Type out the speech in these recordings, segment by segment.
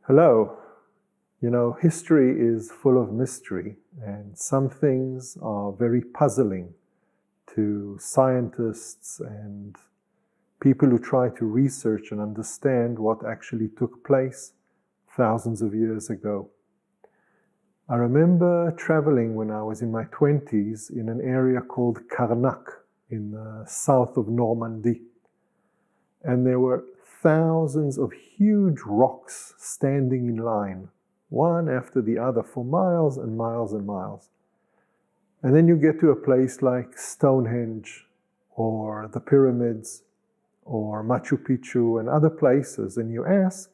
Hello. History is full of mystery, and some things are very puzzling to scientists and people who try to research and understand what actually took place thousands of years ago. I remember traveling when I was in my 20s in an area called Karnak in the south of Normandy. And there were thousands of huge rocks standing in line, one after the other, for miles and miles and miles. And then you get to a place like Stonehenge, or the pyramids, or Machu Picchu, and other places, and you ask,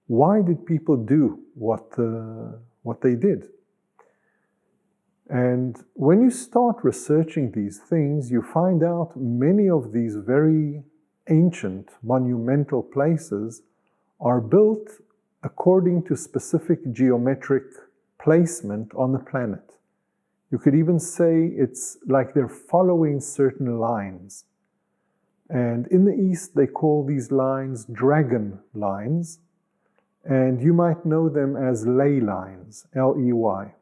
why did people do what they did? And when you start researching these things, you find out many of these very ancient, monumental places are built according to specific geometric placement on the planet. You could even say it's like they're following certain lines. And in the East, they call these lines dragon lines, and you might know them as ley lines, L-E-Y.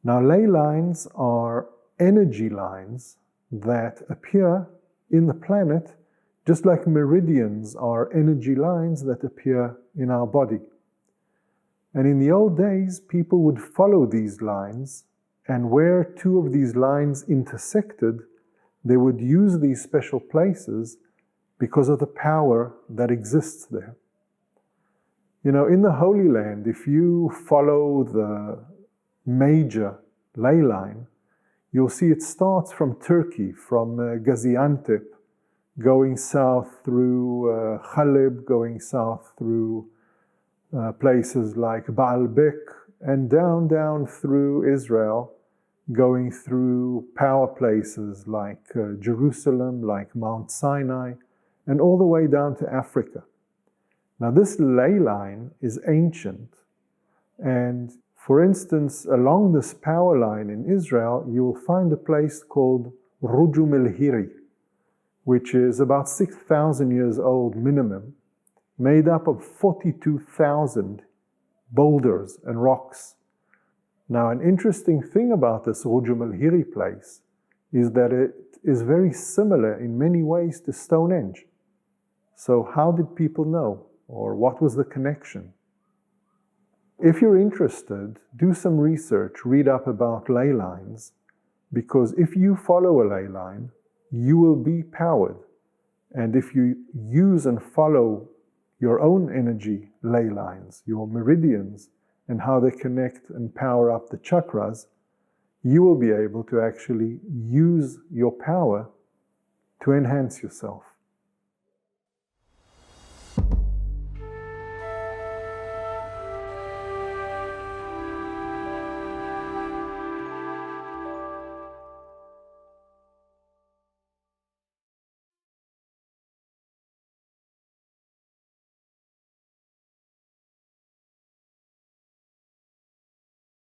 Now, ley lines are energy lines that appear in the planet, just like meridians are energy lines that appear in our body. And in the old days, people would follow these lines, and where two of these lines intersected, they would use these special places because of the power that exists there. In the Holy Land, if you follow the major ley line, you'll see it starts from Turkey, from Gaziantep, going south through Khalib, going south through places like Baalbek, and down through Israel, going through power places like Jerusalem, like Mount Sinai, and all the way down to Africa. Now, this ley line is ancient, and for instance, along this power line in Israel, you will find a place called Rujum el-Hiri, which is about 6,000 years old minimum, made up of 42,000 boulders and rocks. Now, an interesting thing about this Rujum el-Hiri place is that it is very similar in many ways to Stonehenge. So how did people know, or what was the connection? If you're interested, do some research, read up about ley lines, because if you follow a ley line, you will be powered. And if you use and follow your own energy ley lines, your meridians, and how they connect and power up the chakras, you will be able to actually use your power to enhance yourself.